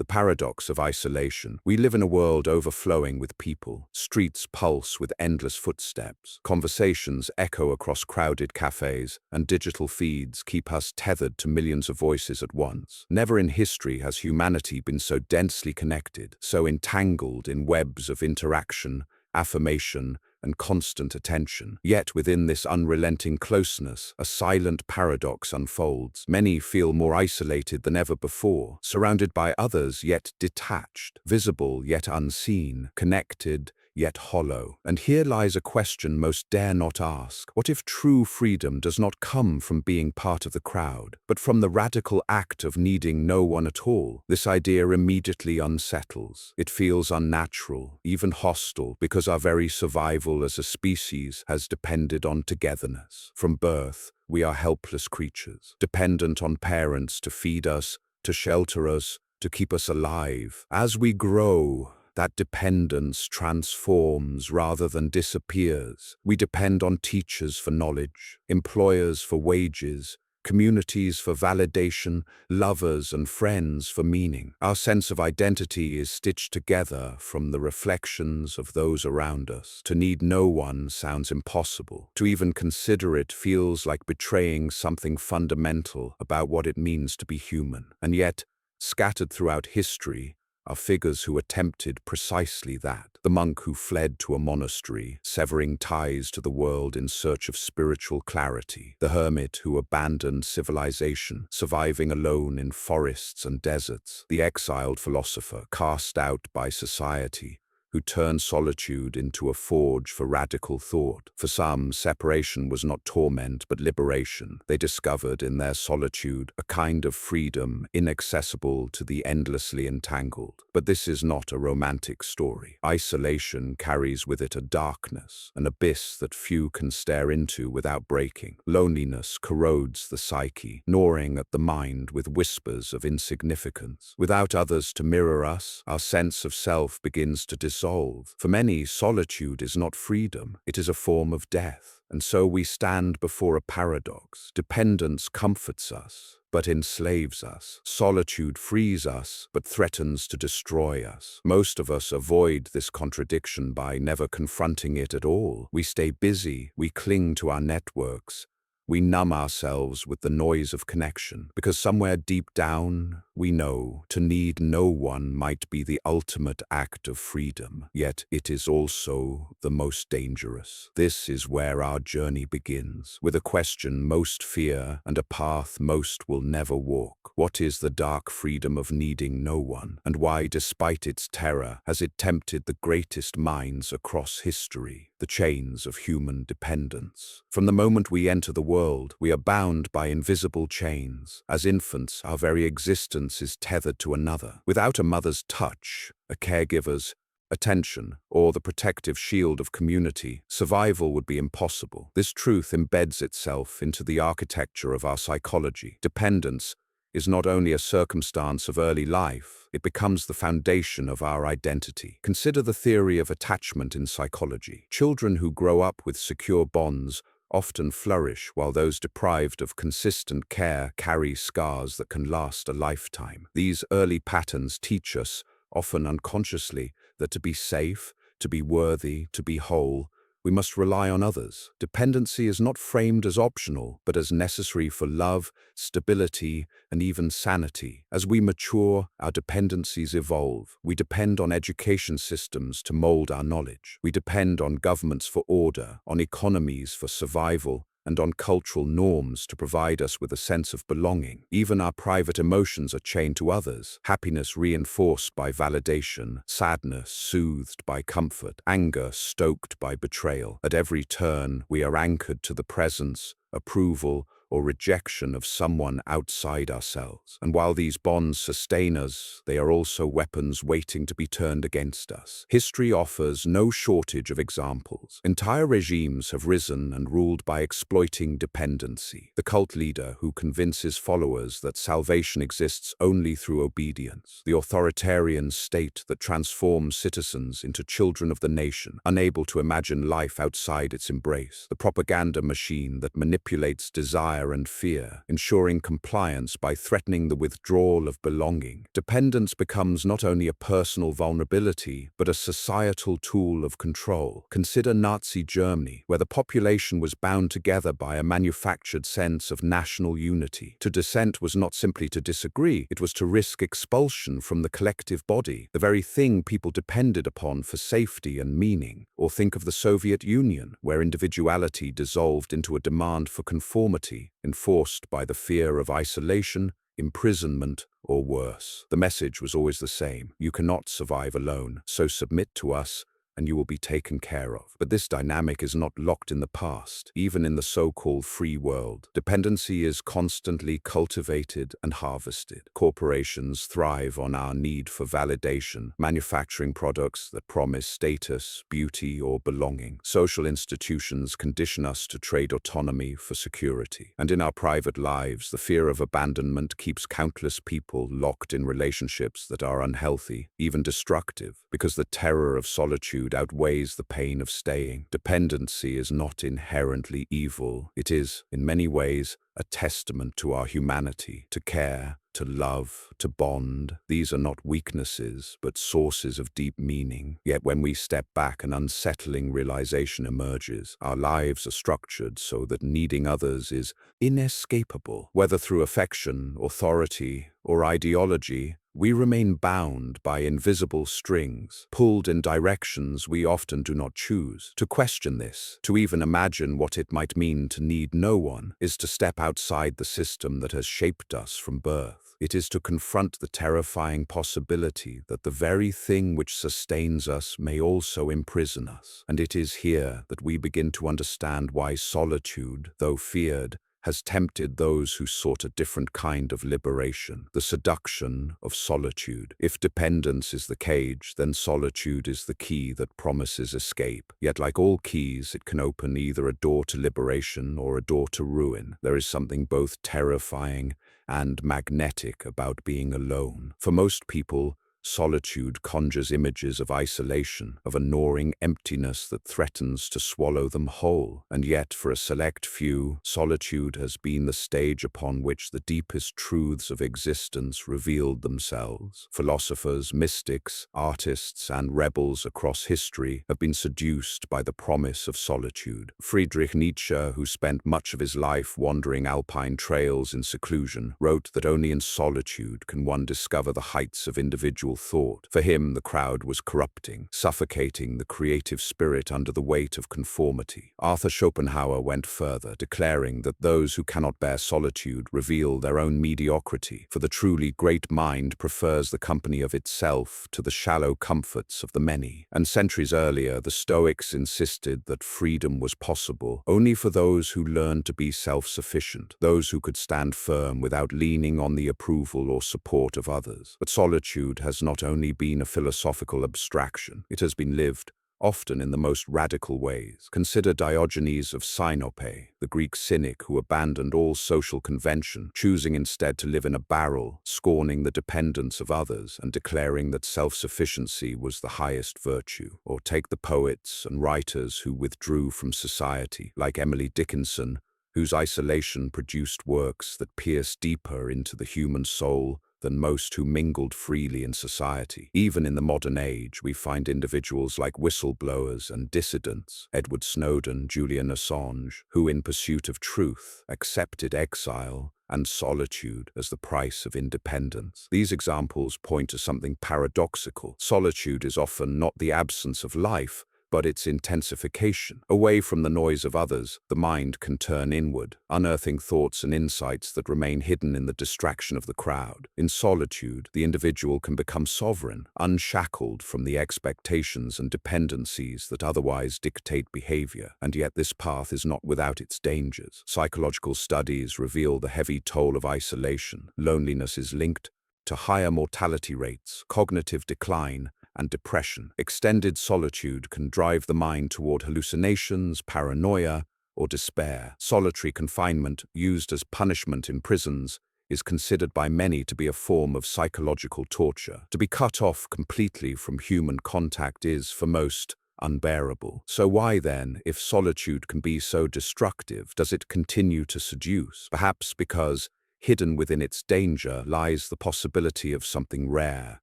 The paradox of isolation. We live in a world overflowing with people. Streets pulse with endless footsteps. Conversations echo across crowded cafes, and digital feeds keep us tethered to millions of voices at once. Never in history has humanity been so densely connected, so entangled in webs of interaction, affirmation, and constant attention. Yet within this unrelenting closeness, a silent paradox unfolds. Many feel more isolated than ever before, surrounded by others yet detached, visible yet unseen, connected yet hollow. And here lies a question most dare not ask. What if true freedom does not come from being part of the crowd, but from the radical act of needing no one at all? This idea immediately unsettles. It feels unnatural, even hostile, because our very survival as a species has depended on togetherness. From birth, we are helpless creatures, dependent on parents to feed us, to shelter us, to keep us alive. As we grow, that dependence transforms rather than disappears. We depend on teachers for knowledge, employers for wages, communities for validation, lovers and friends for meaning. Our sense of identity is stitched together from the reflections of those around us. To need no one sounds impossible. To even consider it feels like betraying something fundamental about what it means to be human. And yet, scattered throughout history, are figures who attempted precisely that. The monk who fled to a monastery, severing ties to the world in search of spiritual clarity. The hermit who abandoned civilization, surviving alone in forests and deserts. The exiled philosopher, cast out by society, who turned solitude into a forge for radical thought. For some, separation was not torment but liberation. They discovered in their solitude a kind of freedom inaccessible to the endlessly entangled. But this is not a romantic story. Isolation carries with it a darkness, an abyss that few can stare into without breaking. Loneliness corrodes the psyche, gnawing at the mind with whispers of insignificance. Without others to mirror us, our sense of self begins to dissolve. For many, solitude is not freedom, it is a form of death. And so we stand before a paradox. Dependence comforts us, but enslaves us. Solitude frees us, but threatens to destroy us. Most of us avoid this contradiction by never confronting it at all. We stay busy, we cling to our networks, we numb ourselves with the noise of connection, because somewhere deep down, we know to need no one might be the ultimate act of freedom, yet it is also the most dangerous. This is where our journey begins, with a question most fear and a path most will never walk. What is the dark freedom of needing no one, and why, despite its terror, has it tempted the greatest minds across history? The chains of human dependence. From the moment we enter the world, we are bound by invisible chains. As infants, our very existence is tethered to another. Without a mother's touch, a caregiver's attention, or the protective shield of community, survival would be impossible. This truth embeds itself into the architecture of our psychology. Dependence is not only a circumstance of early life, it becomes the foundation of our identity. Consider the theory of attachment in psychology. Children who grow up with secure bonds often flourish, while those deprived of consistent care carry scars that can last a lifetime. These early patterns teach us, often unconsciously, that to be safe, to be worthy, to be whole, we must rely on others. Dependency is not framed as optional, but as necessary for love, stability, and even sanity. As we mature, our dependencies evolve. We depend on education systems to mold our knowledge. We depend on governments for order, on economies for survival, and on cultural norms to provide us with a sense of belonging. Even our private emotions are chained to others. Happiness reinforced by validation, sadness soothed by comfort, anger stoked by betrayal. At every turn, we are anchored to the presence, approval, or rejection of someone outside ourselves. And while these bonds sustain us, they are also weapons waiting to be turned against us. History offers no shortage of examples. Entire regimes have risen and ruled by exploiting dependency. The cult leader who convinces followers that salvation exists only through obedience. The authoritarian state that transforms citizens into children of the nation, unable to imagine life outside its embrace. The propaganda machine that manipulates desire desire and fear, ensuring compliance by threatening the withdrawal of belonging. Dependence becomes not only a personal vulnerability, but a societal tool of control. Consider Nazi Germany, where the population was bound together by a manufactured sense of national unity. To dissent was not simply to disagree, it was to risk expulsion from the collective body, the very thing people depended upon for safety and meaning. Or think of the Soviet Union, where individuality dissolved into a demand for conformity, enforced by the fear of isolation, imprisonment, or worse. The message was always the same: you cannot survive alone, so submit to us, and you will be taken care of. But this dynamic is not locked in the past. Even in the so-called free world, dependency is constantly cultivated and harvested. Corporations thrive on our need for validation, manufacturing products that promise status, beauty, or belonging. Social institutions condition us to trade autonomy for security. And in our private lives, the fear of abandonment keeps countless people locked in relationships that are unhealthy, even destructive, because the terror of solitude outweighs the pain of staying. Dependency is not inherently evil. It is, in many ways, a testament to our humanity, to care, to love, to bond. These are not weaknesses, but sources of deep meaning. Yet when we step back, an unsettling realization emerges. Our lives are structured so that needing others is inescapable. Whether through affection, authority, or ideology, we remain bound by invisible strings, pulled in directions we often do not choose. To question this, to even imagine what it might mean to need no one, is to step outside the system that has shaped us from birth. It is to confront the terrifying possibility that the very thing which sustains us may also imprison us. And it is here that we begin to understand why solitude, though feared, has tempted those who sought a different kind of liberation, the seduction of solitude. If dependence is the cage, then solitude is the key that promises escape. Yet like all keys, it can open either a door to liberation or a door to ruin. There is something both terrifying and magnetic about being alone. For most people, solitude conjures images of isolation, of a gnawing emptiness that threatens to swallow them whole. And yet, for a select few, solitude has been the stage upon which the deepest truths of existence revealed themselves. Philosophers, mystics, artists, and rebels across history have been seduced by the promise of solitude. Friedrich Nietzsche, who spent much of his life wandering alpine trails in seclusion, wrote that only in solitude can one discover the heights of individual thought. For him, the crowd was corrupting, suffocating the creative spirit under the weight of conformity. Arthur Schopenhauer went further, declaring that those who cannot bear solitude reveal their own mediocrity, for the truly great mind prefers the company of itself to the shallow comforts of the many. And centuries earlier, the Stoics insisted that freedom was possible only for those who learned to be self-sufficient, those who could stand firm without leaning on the approval or support of others. But solitude has not only been a philosophical abstraction, it has been lived, often in the most radical ways. Consider Diogenes of Sinope, the Greek cynic who abandoned all social convention, choosing instead to live in a barrel, scorning the dependence of others and declaring that self-sufficiency was the highest virtue. Or take the poets and writers who withdrew from society, like Emily Dickinson, whose isolation produced works that pierced deeper into the human soul than most who mingled freely in society. Even in the modern age, we find individuals like whistleblowers and dissidents, Edward Snowden, Julian Assange, who in pursuit of truth accepted exile and solitude as the price of independence. These examples point to something paradoxical. Solitude is often not the absence of life, but its intensification. Away from the noise of others, the mind can turn inward, unearthing thoughts and insights that remain hidden in the distraction of the crowd. In solitude, the individual can become sovereign, unshackled from the expectations and dependencies that otherwise dictate behavior. And yet this path is not without its dangers. Psychological studies reveal the heavy toll of isolation. Loneliness is linked to higher mortality rates, cognitive decline, and depression. Extended solitude can drive the mind toward hallucinations, paranoia, or despair. Solitary confinement, used as punishment in prisons, is considered by many to be a form of psychological torture. To be cut off completely from human contact is, for most, unbearable. So why then, if solitude can be so destructive, does it continue to seduce? Perhaps because hidden within its danger lies the possibility of something rare,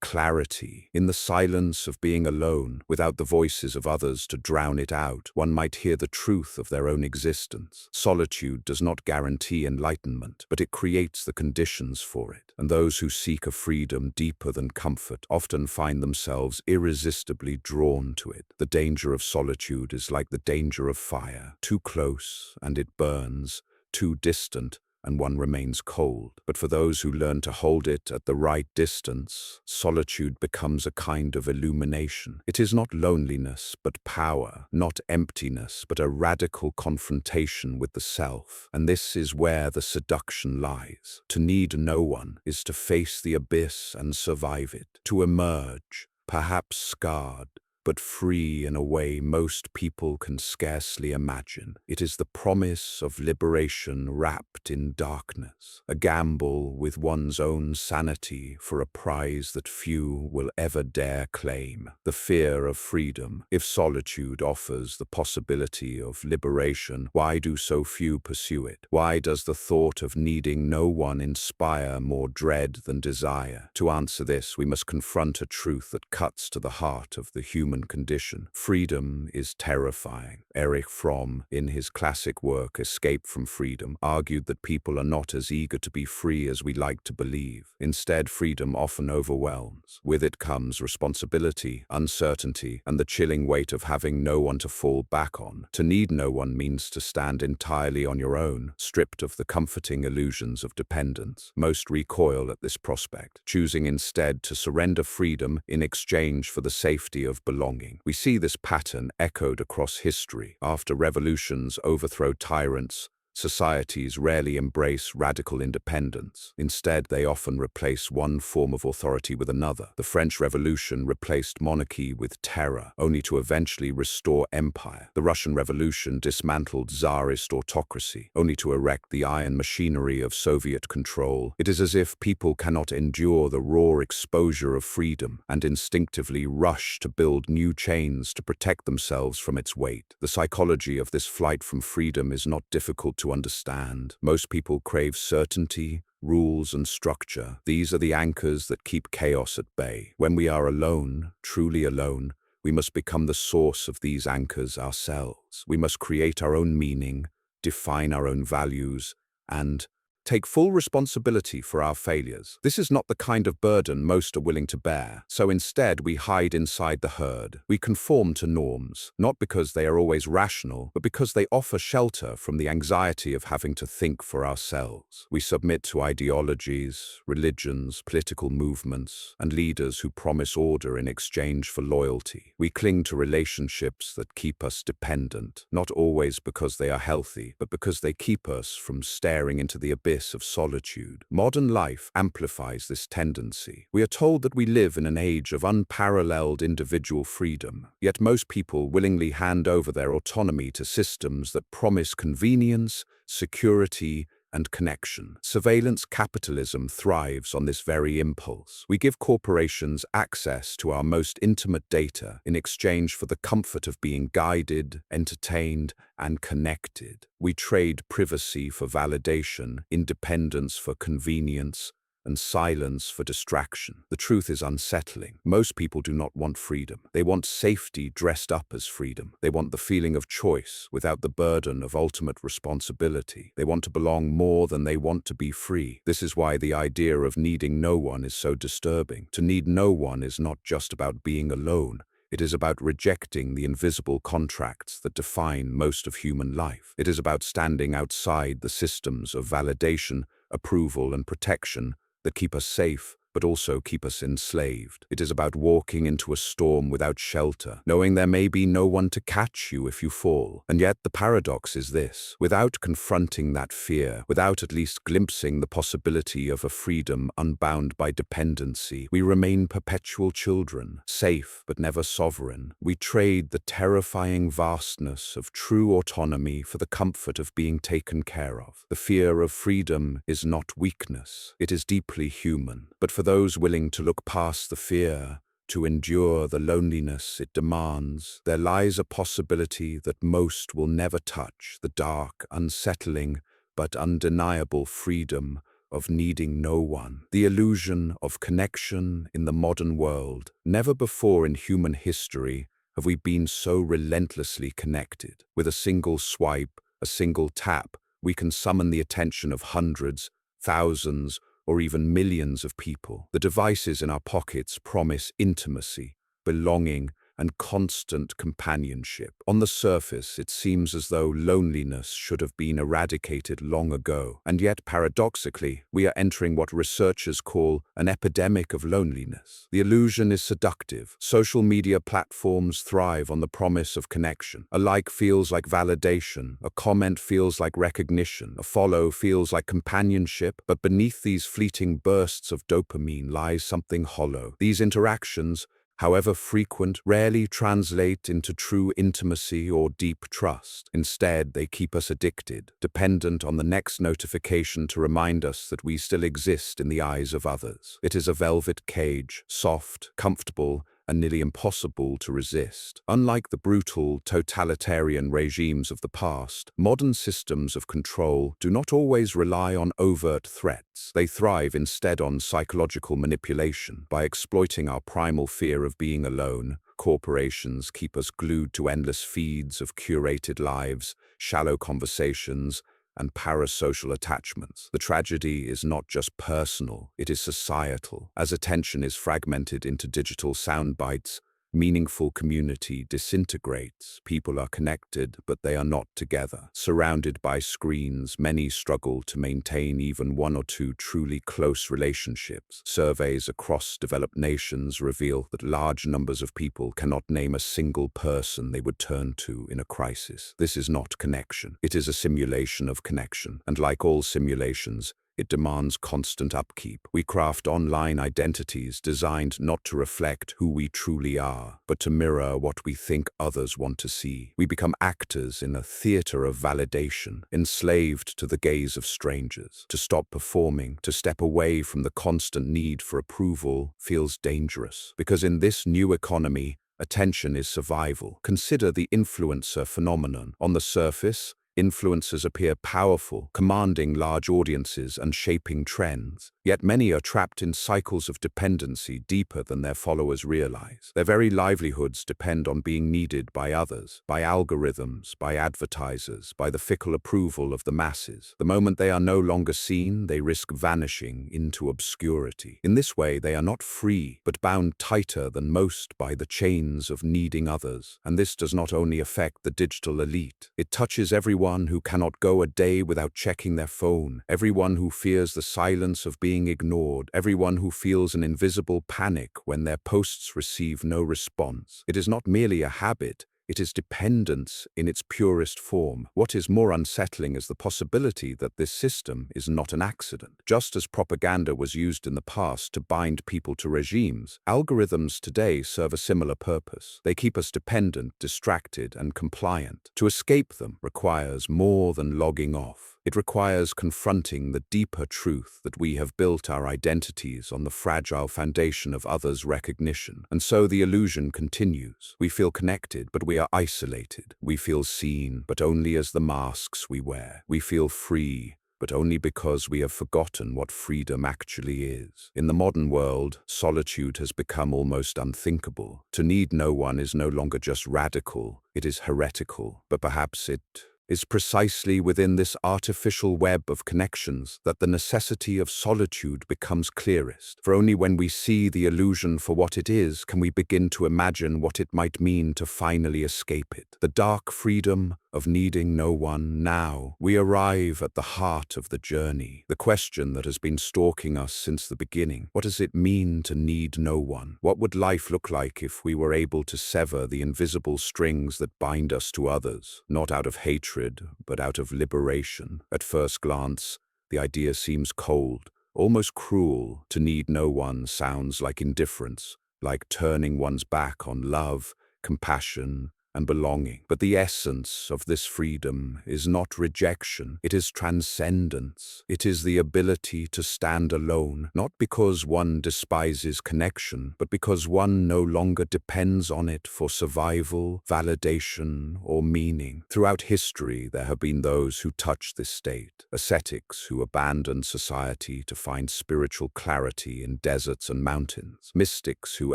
clarity. In the silence of being alone, without the voices of others to drown it out, one might hear the truth of their own existence. Solitude does not guarantee enlightenment, but it creates the conditions for it. And those who seek a freedom deeper than comfort often find themselves irresistibly drawn to it. The danger of solitude is like the danger of fire. Too close, and it burns. Too distant, and one remains cold. But for those who learn to hold it at the right distance, solitude becomes a kind of illumination. It is not loneliness, but power, not emptiness, but a radical confrontation with the self. And this is where the seduction lies. To need no one is to face the abyss and survive it, to emerge, perhaps scarred, but free in a way most people can scarcely imagine. It is the promise of liberation wrapped in darkness, a gamble with one's own sanity for a prize that few will ever dare claim. The fear of freedom. If solitude offers the possibility of liberation, why do so few pursue it? Why does the thought of needing no one inspire more dread than desire? To answer this, we must confront a truth that cuts to the heart of the human condition. Freedom is terrifying. Erich Fromm, in his classic work Escape from Freedom, argued that people are not as eager to be free as we like to believe. Instead, freedom often overwhelms. With it comes responsibility, uncertainty, and the chilling weight of having no one to fall back on. To need no one means to stand entirely on your own, stripped of the comforting illusions of dependence. Most recoil at this prospect, choosing instead to surrender freedom in exchange for the safety of belonging. We see this pattern echoed across history. After revolutions overthrow tyrants, societies rarely embrace radical independence. Instead, they often replace one form of authority with another. The French Revolution replaced monarchy with terror, only to eventually restore empire. The Russian Revolution dismantled Tsarist autocracy, only to erect the iron machinery of Soviet control. It is as if people cannot endure the raw exposure of freedom and instinctively rush to build new chains to protect themselves from its weight. The psychology of this flight from freedom is not difficult to understand. Most people crave certainty, rules, and structure. These are the anchors that keep chaos at bay. When we are alone, truly alone, we must become the source of these anchors ourselves. We must create our own meaning, define our own values, and take full responsibility for our failures. This is not the kind of burden most are willing to bear, so instead we hide inside the herd. We conform to norms, not because they are always rational, but because they offer shelter from the anxiety of having to think for ourselves. We submit to ideologies, religions, political movements, and leaders who promise order in exchange for loyalty. We cling to relationships that keep us dependent, not always because they are healthy, but because they keep us from staring into the abyss of solitude. Modern life amplifies this tendency. We are told that we live in an age of unparalleled individual freedom, yet most people willingly hand over their autonomy to systems that promise convenience, security, and connection. Surveillance capitalism thrives on this very impulse. We give corporations access to our most intimate data in exchange for the comfort of being guided, entertained, and connected. We trade privacy for validation, independence for convenience, and silence for distraction. The truth is unsettling. Most people do not want freedom. They want safety dressed up as freedom. They want the feeling of choice without the burden of ultimate responsibility. They want to belong more than they want to be free. This is why the idea of needing no one is so disturbing. To need no one is not just about being alone. It is about rejecting the invisible contracts that define most of human life. It is about standing outside the systems of validation, approval, and protection that keep us safe, but also keep us enslaved. It is about walking into a storm without shelter, knowing there may be no one to catch you if you fall. And yet the paradox is this: without confronting that fear, without at least glimpsing the possibility of a freedom unbound by dependency, we remain perpetual children, safe but never sovereign. We trade the terrifying vastness of true autonomy for the comfort of being taken care of. The fear of freedom is not weakness, it is deeply human. But for those willing to look past the fear, to endure the loneliness it demands, there lies a possibility that most will never touch the dark, unsettling, but undeniable freedom of needing no one. The illusion of connection in the modern world. Never before in human history have we been so relentlessly connected. With a single swipe, a single tap, we can summon the attention of hundreds, thousands, or even millions of people. The devices in our pockets promise intimacy, belonging, and constant companionship. On the surface, it seems as though loneliness should have been eradicated long ago. And yet, paradoxically, we are entering what researchers call an epidemic of loneliness. The illusion is seductive. Social media platforms thrive on the promise of connection. A like feels like validation, a comment feels like recognition, a follow feels like companionship, but beneath these fleeting bursts of dopamine lies something hollow. These interactions, however frequent, rarely translate into true intimacy or deep trust. Instead, they keep us addicted, dependent on the next notification to remind us that we still exist in the eyes of others. It is a velvet cage, soft, comfortable, and nearly impossible to resist. Unlike the brutal, totalitarian regimes of the past, modern systems of control do not always rely on overt threats. They thrive instead on psychological manipulation. By exploiting our primal fear of being alone, corporations keep us glued to endless feeds of curated lives, shallow conversations, and parasocial attachments. The tragedy is not just personal, it is societal. As attention is fragmented into digital sound bites, meaningful community disintegrates. People are connected, but they are not together. Surrounded by screens, many struggle to maintain even one or two truly close relationships. Surveys across developed nations reveal that large numbers of people cannot name a single person they would turn to in a crisis. This is not connection. It is a simulation of connection. And like all simulations, it demands constant upkeep. We craft online identities designed not to reflect who we truly are, but to mirror what we think others want to see. We become actors in a theater of validation, enslaved to the gaze of strangers. To stop performing, to step away from the constant need for approval, feels dangerous. Because in this new economy, attention is survival. Consider the influencer phenomenon. On the surface, influencers appear powerful, commanding large audiences and shaping trends. Yet many are trapped in cycles of dependency deeper than their followers realize. Their very livelihoods depend on being needed by others, by algorithms, by advertisers, by the fickle approval of the masses. The moment they are no longer seen, they risk vanishing into obscurity. In this way, they are not free, but bound tighter than most by the chains of needing others. And this does not only affect the digital elite. It touches everyone who cannot go a day without checking their phone, everyone who fears the silence of being ignored, everyone who feels an invisible panic when their posts receive no response. It is not merely a habit, it is dependence in its purest form. What is more unsettling is the possibility that this system is not an accident. Just as propaganda was used in the past to bind people to regimes, algorithms today serve a similar purpose. They keep us dependent, distracted, and compliant. To escape them requires more than logging off. It requires confronting the deeper truth that we have built our identities on the fragile foundation of others' recognition. And so the illusion continues. We feel connected, but we are isolated. We feel seen, but only as the masks we wear. We feel free, but only because we have forgotten what freedom actually is. In the modern world, solitude has become almost unthinkable. To need no one is no longer just radical, it is heretical. But perhaps it is precisely within this artificial web of connections that the necessity of solitude becomes clearest. For only when we see the illusion for what it is can we begin to imagine what it might mean to finally escape it. The dark freedom of needing no one. Now we arrive at the heart of the journey, the question that has been stalking us since the beginning. What does it mean to need no one? What would life look like if we were able to sever the invisible strings that bind us to others, not out of hatred, but out of liberation? At first glance, the idea seems cold, almost cruel. To need no one sounds like indifference, like turning one's back on love, compassion, and belonging. But the essence of this freedom is not rejection, it is transcendence. It is the ability to stand alone, not because one despises connection, but because one no longer depends on it for survival, validation, or meaning. Throughout history, there have been those who touched this state, ascetics who abandoned society to find spiritual clarity in deserts and mountains, mystics who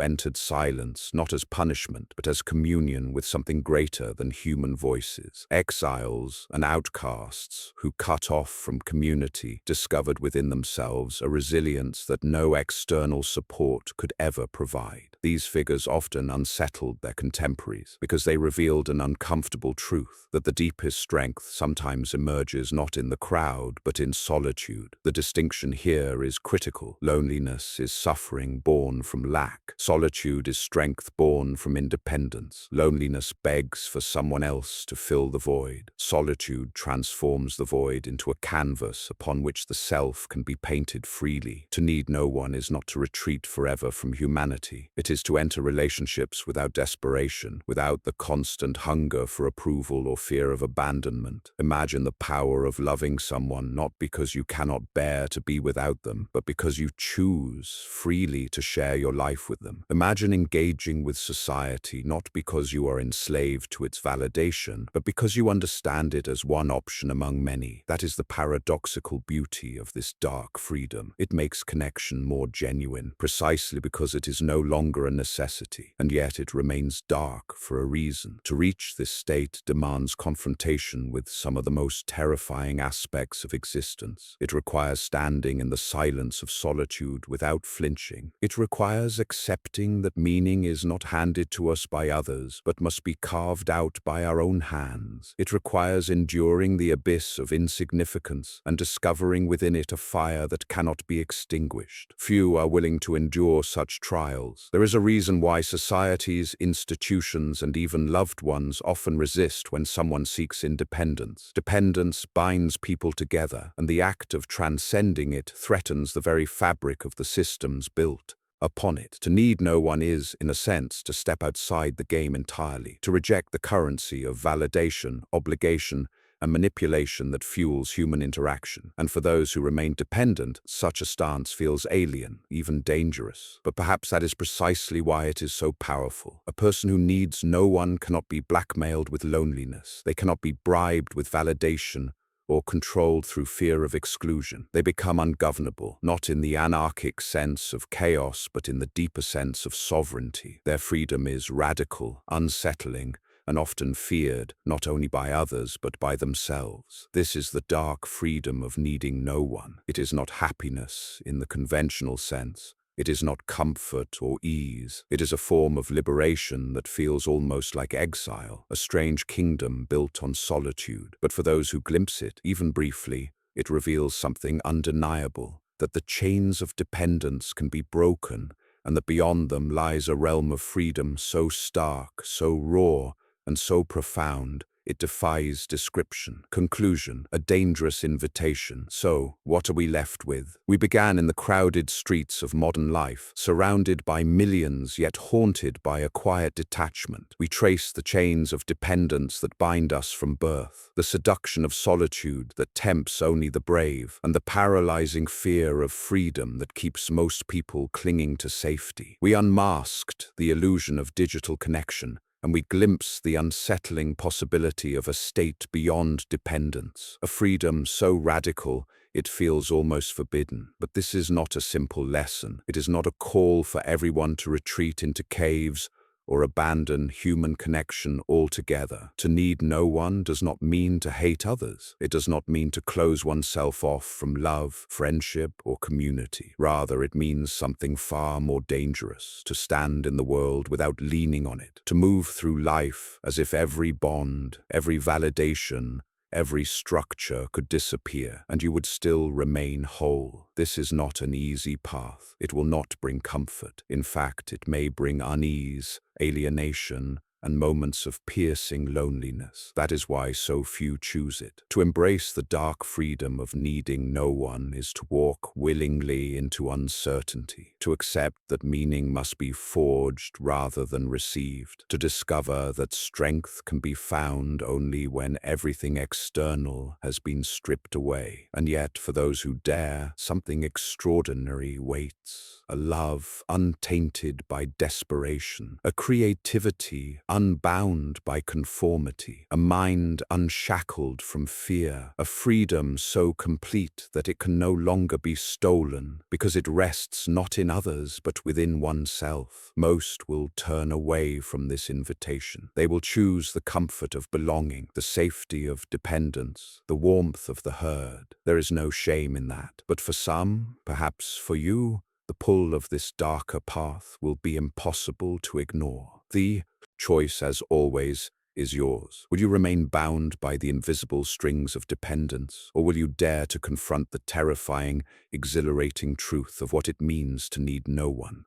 entered silence not as punishment but as communion with something greater than human voices, exiles and outcasts who, cut off from community, discovered within themselves a resilience that no external support could ever provide. These figures often unsettled their contemporaries because they revealed an uncomfortable truth, that the deepest strength sometimes emerges not in the crowd but in solitude. The distinction here is critical. Loneliness is suffering born from lack. Solitude is strength born from independence. Loneliness begs for someone else to fill the void. Solitude transforms the void into a canvas upon which the self can be painted freely. To need no one is not to retreat forever from humanity. It is to enter relationships without desperation, without the constant hunger for approval or fear of abandonment. Imagine the power of loving someone not because you cannot bear to be without them, but because you choose freely to share your life with them. Imagine engaging with society not because you are enslaved to its validation, but because you understand it as one option among many. That is the paradoxical beauty of this dark freedom. It makes connection more genuine, precisely because it is no longer a necessity, and yet it remains dark for a reason. To reach this state demands confrontation with some of the most terrifying aspects of existence. It requires standing in the silence of solitude without flinching. It requires accepting that meaning is not handed to us by others, but must be carved out by our own hands. It requires enduring the abyss of insignificance and discovering within it a fire that cannot be extinguished. Few are willing to endure such trials. There is a reason why societies, institutions, and even loved ones often resist when someone seeks independence. Dependence binds people together, and the act of transcending it threatens the very fabric of the systems built upon it. To need no one is, in a sense, to step outside the game entirely, to reject the currency of validation, obligation, and manipulation that fuels human interaction. And for those who remain dependent, such a stance feels alien, even dangerous. But perhaps that is precisely why it is so powerful. A person who needs no one cannot be blackmailed with loneliness. They cannot be bribed with validation or controlled through fear of exclusion. They become ungovernable, not in the anarchic sense of chaos, but in the deeper sense of sovereignty. Their freedom is radical, unsettling, and often feared, not only by others, but by themselves. This is the dark freedom of needing no one. It is not happiness in the conventional sense. It is not comfort or ease. It is a form of liberation that feels almost like exile, a strange kingdom built on solitude. But for those who glimpse it, even briefly, it reveals something undeniable, that the chains of dependence can be broken, and that beyond them lies a realm of freedom so stark, so raw, and so profound, it defies description. Conclusion, a dangerous invitation. So, what are we left with? We began in the crowded streets of modern life, surrounded by millions yet haunted by a quiet detachment. We trace the chains of dependence that bind us from birth, the seduction of solitude that tempts only the brave, and the paralyzing fear of freedom that keeps most people clinging to safety. We unmasked the illusion of digital connection, and we glimpse the unsettling possibility of a state beyond dependence, a freedom so radical it feels almost forbidden. But this is not a simple lesson. It is not a call for everyone to retreat into caves or abandon human connection altogether. To need no one does not mean to hate others. It does not mean to close oneself off from love, friendship, or community. Rather, it means something far more dangerous: to stand in the world without leaning on it, to move through life as if every bond, every validation, every structure could disappear, and you would still remain whole. This is not an easy path. It will not bring comfort. In fact, it may bring unease, alienation, and moments of piercing loneliness. That is why so few choose it. To embrace the dark freedom of needing no one is to walk willingly into uncertainty, to accept that meaning must be forged rather than received, to discover that strength can be found only when everything external has been stripped away. And yet, for those who dare, something extraordinary waits. A love untainted by desperation, a creativity unbound by conformity, a mind unshackled from fear, a freedom so complete that it can no longer be stolen because it rests not in others but within oneself. Most will turn away from this invitation. They will choose the comfort of belonging, the safety of dependence, the warmth of the herd. There is no shame in that. But for some, perhaps for you, the pull of this darker path will be impossible to ignore. The choice, as always, is yours. Will you remain bound by the invisible strings of dependence, or will you dare to confront the terrifying, exhilarating truth of what it means to need no one?